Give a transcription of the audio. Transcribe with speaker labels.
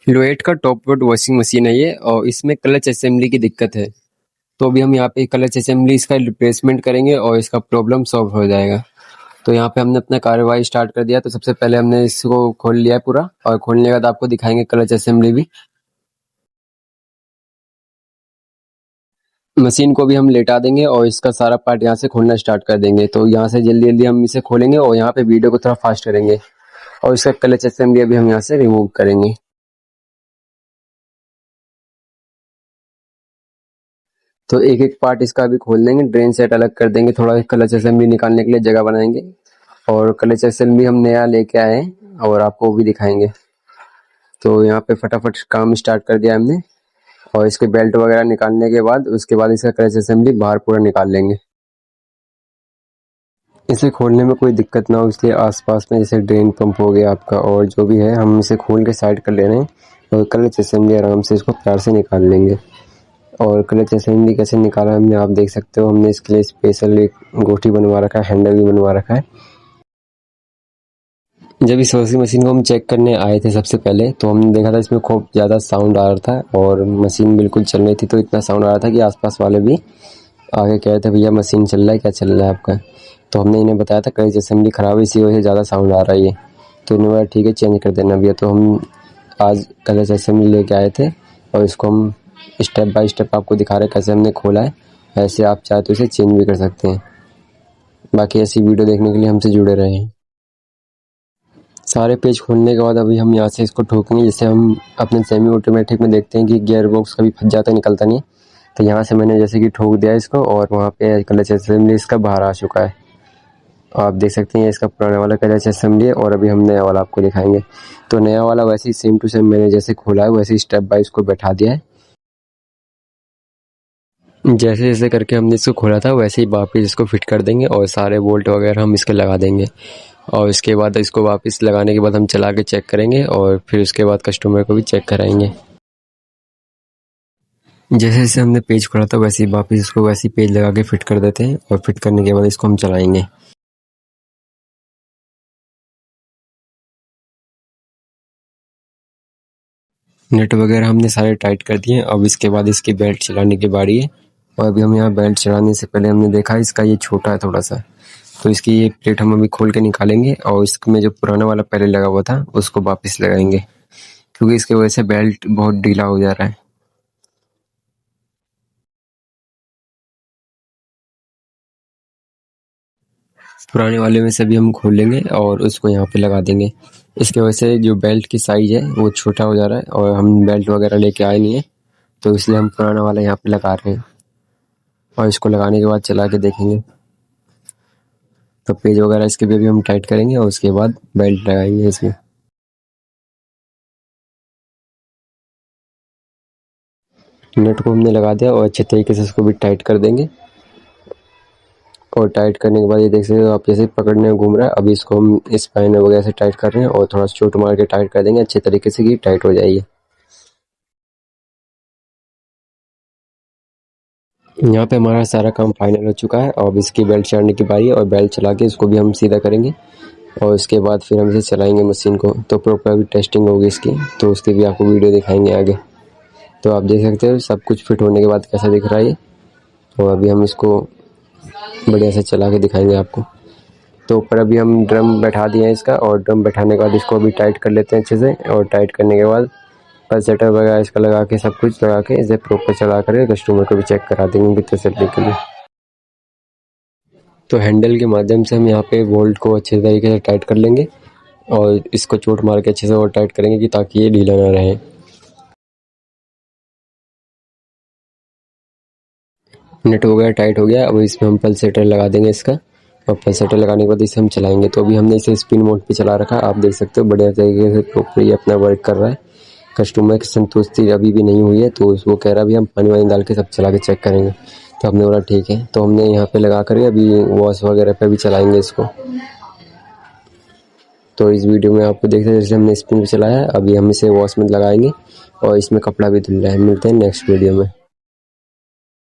Speaker 1: लोएट का top load washing machine है ये और इसमें क्लच असेंबली की दिक्कत है। तो अभी हम यहाँ पे क्लच असेंबली इसका रिप्लेसमेंट करेंगे और इसका प्रॉब्लम सॉल्व हो जाएगा। तो यहाँ पे हमने अपना कार्यवाही स्टार्ट कर दिया। तो सबसे पहले हमने इसको खोल लिया है पूरा और खोलने के बाद आपको दिखाएंगे क्लच असेंबली भी। मशीन को भी हम लेटा देंगे और इसका सारा पार्ट यहाँ से खोलना स्टार्ट कर देंगे। तो यहाँ से जल्दी जल्दी हम इसे खोलेंगे और यहाँ पे वीडियो को थोड़ा फास्ट करेंगे और इसका क्लच असेंबली अभी हम यहाँ से रिमूव करेंगे। तो एक एक पार्ट इसका अभी खोल देंगे, ड्रेन सेट अलग कर देंगे, थोड़ा क्लच असेंबली निकालने के लिए जगह बनाएंगे और क्लच असेंबली हम नया लेके आए हैं और आपको वो भी दिखाएंगे। तो यहाँ पे फटाफट काम स्टार्ट कर दिया हमने और इसके बेल्ट वगैरह निकालने के बाद उसके बाद इसका क्लच असेंबली बाहर पूरा निकाल लेंगे। इसे खोलने में कोई दिक्कत ना हो इसलिए आसपास में जैसे ड्रेन पंप हो गया आपका और जो भी है हम इसे खोल के साइड कर ले रहे हैं और क्लच असेंबली आराम से इसको प्यार से निकाल लेंगे। और क्लच असेंबली कैसे निकाला हमने आप देख सकते हो। हमने इसके लिए स्पेशल एक गोटी बनवा रखा है, हैंडल भी बनवा रखा है। जब इस वॉशिंग मशीन को हम चेक करने आए थे सबसे पहले तो हमने देखा था इसमें खूब ज़्यादा साउंड आ रहा था और मशीन बिल्कुल चल रही थी। तो इतना साउंड आ रहा था कि आसपास वाले भी आगे कह रहे थे भैया मशीन चल रहा है, क्या चल रहा है आपका। तो हमने इन्हें बताया था क्लच असेंबली ख़राब है इसी वजह से ज़्यादा साउंड आ रहा है ये। तो इन्होंने बोला ठीक है चेंज कर देना भैया। तो हम आज क्लच असेंबली लेके आए थे और इसको हम स्टेप बाय स्टेप आपको दिखा रहे हैं कैसे हमने खोला है। ऐसे आप चाहे तो इसे चेंज भी कर सकते हैं। बाकी ऐसी वीडियो देखने के लिए हमसे जुड़े रहें। सारे पेज खोलने के बाद अभी हम यहाँ से इसको ठोकेंगे। जैसे हम अपने सेमी ऑटोमेटिक में देखते हैं कि गियर बॉक्स कभी फंस जाता है, निकलता नहीं। तो यहाँ से मैंने जैसे कि ठोक दिया इसको और वहाँ पे क्लच असेंबली इसका बाहर आ चुका है। आप देख सकते हैं इसका पुराना वाला क्लच असेंबली है और अभी हम नया वाला आपको दिखाएंगे। तो नया वाला वैसे ही सेम टू सेम मैंने जैसे खोला है वैसे ही स्टेप बाय इसको बैठा दिया है। जैसे जैसे करके हमने इसको खोला था वैसे ही वापस इसको फिट कर देंगे और सारे बोल्ट वगैरह हम इसके लगा देंगे और इसके बाद इसको वापस लगाने के बाद हम चला के चेक करेंगे और फिर उसके बाद कस्टमर को भी चेक कराएंगे। जैसे जैसे हमने पेज खोला था वैसे ही वापस इसको वैसे ही पेज लगा के फिट कर देते हैं और फिट करने के बाद इसको हम चलाएंगे। नट वगैरह हमने सारे टाइट कर दिए। अब इसके बाद इसकी बेल्ट चलाने की बारी है और अभी हम यहाँ बेल्ट चलाने से पहले हमने देखा इसका ये छोटा है थोड़ा सा। तो इसकी ये प्लेट हम अभी खोल के निकालेंगे और इसमें जो पुराना वाला पहले लगा हुआ था उसको वापस लगाएंगे क्योंकि इसकी वजह से बेल्ट बहुत ढीला हो जा रहा है। पुराने वाले में से भी हम खोल लेंगे और उसको यहाँ पे लगा देंगे। इसके वजह से जो बेल्ट की साइज है वो छोटा हो जा रहा है और हम बेल्ट वगैरह लेके आए नहीं है तो इसलिए हम पुराना वाला यहाँ पे लगा रहे हैं और इसको लगाने के बाद चला के देखेंगे। तो पेज वगैरह इसके भी हम टाइट करेंगे और उसके बाद बेल्ट लगाएंगे इसमें। नट को हमने लगा दिया और अच्छे तरीके से इसको भी टाइट कर देंगे और टाइट करने के बाद ये देख सकते हो आप जैसे पकड़ने में घूम रहा है। अभी इसको हम स्पाइन वगैरह से टाइट कर रहे हैं और थोड़ा चोट मार के टाइट कर देंगे अच्छे तरीके से कि टाइट हो जाएगी। यहाँ पे हमारा सारा काम फाइनल हो चुका है और अब इसकी बेल्ट चढ़ाने की बारी है और बेल्ट चला के इसको भी हम सीधा करेंगे और उसके बाद फिर हम इसे चलाएंगे मशीन को। तो प्रॉपर अभी टेस्टिंग होगी इसकी तो उसकी भी आपको वीडियो दिखाएंगे आगे। तो आप देख सकते हो सब कुछ फिट होने के बाद कैसा दिख रहा है ये। तो अभी हम इसको बढ़िया से चला के दिखाएंगे आपको। तो ऊपर अभी हम ड्रम बैठा दिए हैं इसका और ड्रम बैठाने के बाद इसको अभी टाइट कर लेते हैं अच्छे से और टाइट करने के बाद पल्सेटर वगैरह इसका लगा के सब कुछ लगा के इसे प्रॉपर चला कर कस्टमर को भी चेक करा देंगे कि तसल्ली के लिए। तो हैंडल के माध्यम से हम यहाँ पे बोल्ट को अच्छे तरीके से टाइट कर लेंगे और इसको चोट मार के अच्छे से और टाइट करेंगे कि ताकि ये ढीला ना रहे। नट वगैरह टाइट हो गया। अब इसमें हम पल्सेटर लगा देंगे इसका और पल्सेटर लगाने के बाद इसे हम चलाएंगे। तो अभी हमने इसे स्पिन मोड पे चला रखा है। आप देख सकते हो बढ़िया तरीके से प्रॉपर ये अपना वर्क कर रहा है। कस्टमर की संतुष्टि अभी भी नहीं हुई है तो वो कह रहा है अभी हम पानी वानी डाल के सब चला के चेक करेंगे। तो हमने बोला ठीक है। तो हमने यहाँ पे लगा कर अभी वॉश वगैरह पे भी चलाएंगे इसको। तो इस वीडियो में आपको देख सकते हैं जैसे हमने स्पिन पे चलाया है। अभी हम इसे वॉश में लगाएंगे और इसमें कपड़ा भी धुल रहा है। मिलते हैं नेक्स्ट वीडियो में।